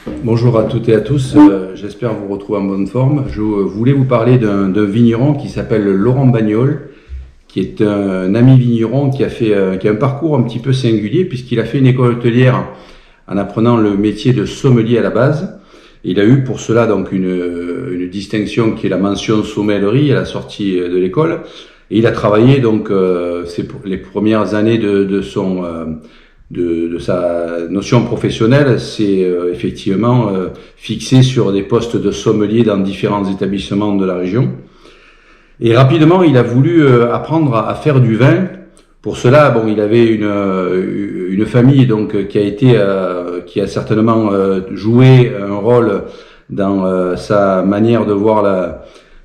Bonjour à toutes et à tous, j'espère vous retrouver en bonne forme. Je voulais vous parler d'un vigneron qui s'appelle Laurent Bagnol, qui est un ami vigneron qui a un parcours un petit peu singulier puisqu'il a fait une école hôtelière en apprenant le métier de sommelier à la base. Il a eu pour cela donc une distinction qui est la mention sommellerie à la sortie de l'école. Et il a travaillé donc les premières années de sa notion professionnelle, c'est effectivement fixé sur des postes de sommelier dans différents établissements de la région. Et rapidement, il a voulu apprendre à faire du vin. Pour cela, bon, il avait une famille donc qui a certainement joué un rôle dans sa manière de voir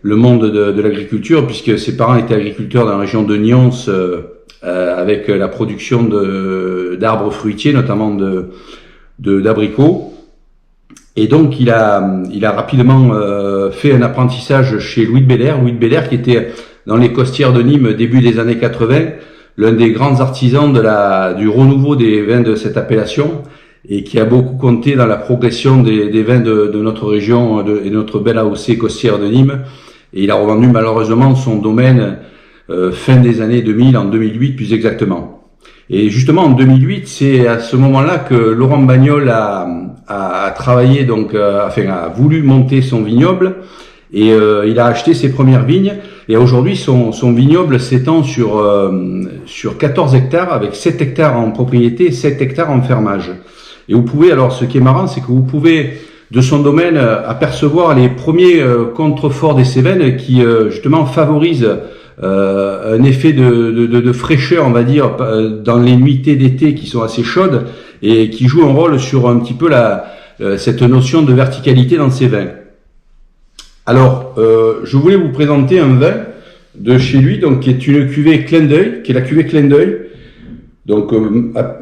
le monde de l'agriculture, puisque ses parents étaient agriculteurs dans la région de Nyons, avec la production d'arbres fruitiers, notamment d'abricots. Et donc il a rapidement fait un apprentissage chez Louis de Belair qui était dans les costières de Nîmes début des années 80, l'un des grands artisans du renouveau des vins de cette appellation, et qui a beaucoup compté dans la progression des vins de notre région et notre belle AOC costière de Nîmes. Et il a revendu malheureusement son domaine fin des années 2000, en 2008 plus exactement. Et justement en 2008, c'est à ce moment-là que Laurent Bagnol a travaillé, donc a voulu monter son vignoble, et il a acheté ses premières vignes. Et aujourd'hui, son vignoble s'étend sur 14 hectares, avec 7 hectares en propriété et 7 hectares en fermage. Et vous pouvez, alors ce qui est marrant, c'est que vous pouvez de son domaine apercevoir les premiers contreforts des cévennes qui justement favorisent un effet de fraîcheur, on va dire, dans les nuitées d'été qui sont assez chaudes, et qui jouent un rôle sur un petit peu cette notion de verticalité dans ces vins. Alors, je voulais vous présenter un vin de chez lui, donc qui est une cuvée Clin d'œil, qui est la cuvée Clin d'œil, donc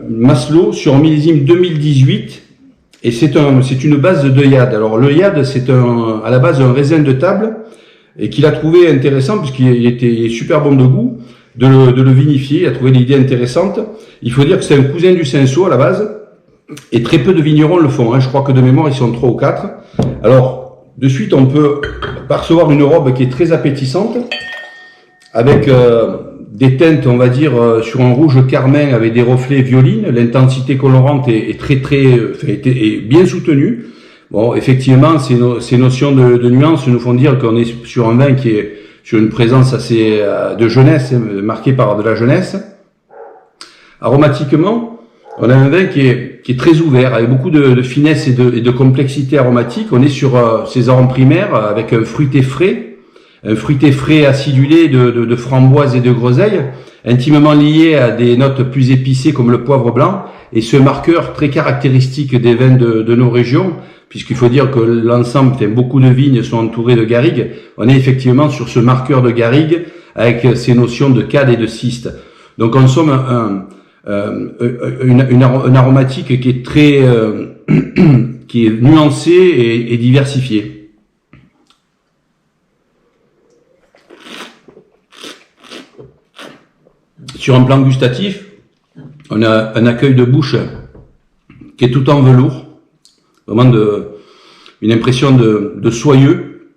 Maslow sur millésime 2018, et c'est une base de œillade. Alors le œillade, c'est à la base un raisin de table, et qu'il a trouvé intéressant, puisqu'il était super bon de goût, de le vinifier. Il a trouvé l'idée intéressante. Il faut dire que c'est un cousin du Cinsault à la base, et très peu de vignerons le font, hein. Je crois que de mémoire, ils sont 3 ou 4. Alors, de suite, on peut percevoir une robe qui est très appétissante, avec des teintes, on va dire, sur un rouge carmin avec des reflets violines. L'intensité colorante est est bien soutenue. Bon, effectivement, ces notions de nuances nous font dire qu'on est sur un vin qui est sur une présence assez de jeunesse, marquée par de la jeunesse. Aromatiquement, on a un vin qui est très ouvert, avec beaucoup de finesse et de complexité aromatique. On est sur ces arômes primaires avec un fruité frais acidulé de framboise et de groseille, intimement lié à des notes plus épicées comme le poivre blanc, et ce marqueur très caractéristique des vins de nos régions, puisqu'il faut dire que l'ensemble, beaucoup de vignes sont entourées de garrigues. On est effectivement sur ce marqueur de garrigue avec ces notions de cade et de cyste. Donc en somme, une aromatique qui est très qui est nuancée et diversifiée. Sur un plan gustatif, on a un accueil de bouche qui est tout en velours, vraiment une impression de soyeux.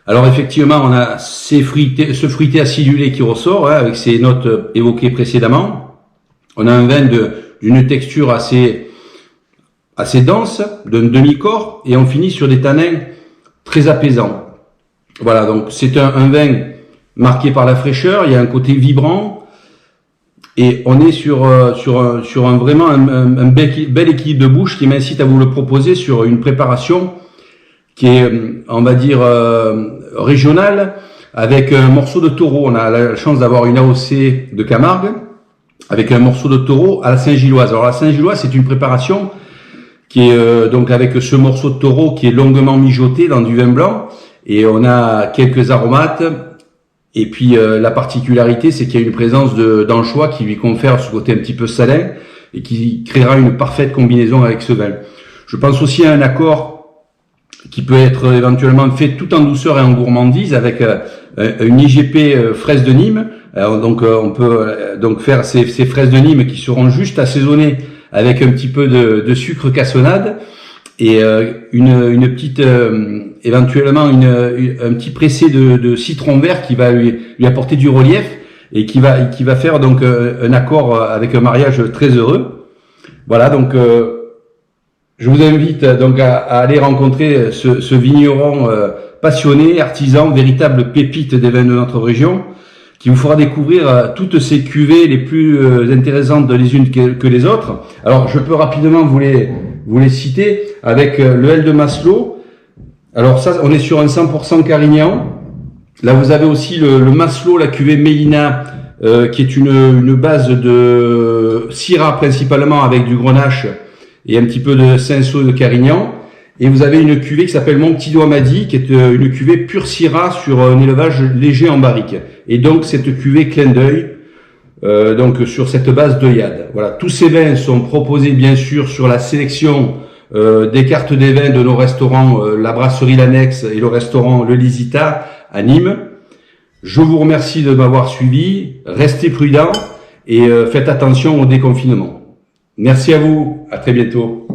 Alors effectivement, on a ce fruité acidulé qui ressort, hein, avec ces notes évoquées précédemment. On a un vin d'une texture assez dense, d'un demi-corps, et on finit sur des tanins très apaisants. Voilà, donc c'est un vin marqué par la fraîcheur, il y a un côté vibrant, et on est sur vraiment un bel équilibre de bouche qui m'incite à vous le proposer sur une préparation qui est, on va dire, régionale, avec un morceau de taureau. On a la chance d'avoir une AOC de Camargue, avec un morceau de taureau à la Saint-Gilloise. Alors la Saint-Gilloise, c'est une préparation qui est donc avec ce morceau de taureau qui est longuement mijoté dans du vin blanc, et on a quelques aromates. Et puis la particularité, c'est qu'il y a une présence d'anchois qui lui confère ce côté un petit peu salin et qui créera une parfaite combinaison avec ce vin. Je pense aussi à un accord qui peut être éventuellement fait tout en douceur et en gourmandise avec une IGP fraise de Nîmes. Donc on peut donc faire ces fraises de Nîmes qui seront juste assaisonnées avec un petit peu de sucre cassonade, et une petite éventuellement un petit pressé de citron vert qui va lui apporter du relief et qui va faire donc un accord avec un mariage très heureux. Voilà, donc je vous invite donc à aller rencontrer ce vigneron passionné, artisan, véritable pépite des vins de notre région, qui vous fera découvrir toutes ces cuvées les plus intéressantes les unes que les autres. Alors, je peux rapidement vous les citer avec le L de Masselot. Alors ça, on est sur un 100% Carignan. Là, vous avez aussi le Masselot, la cuvée Mélina, qui est une base de Syrah principalement avec du Grenache et un petit peu de Cinsault de Carignan. Et vous avez une cuvée qui s'appelle Montpty-Doamady, qui est une cuvée pure Syrah sur un élevage léger en barrique. Et donc cette cuvée clin d'œil, donc sur cette base d'œillade. Voilà, tous ces vins sont proposés bien sûr sur la sélection des cartes des vins de nos restaurants, la brasserie L'Annexe et le restaurant Le Lisita à Nîmes. Je vous remercie de m'avoir suivi, restez prudents et faites attention au déconfinement. Merci à vous, à très bientôt.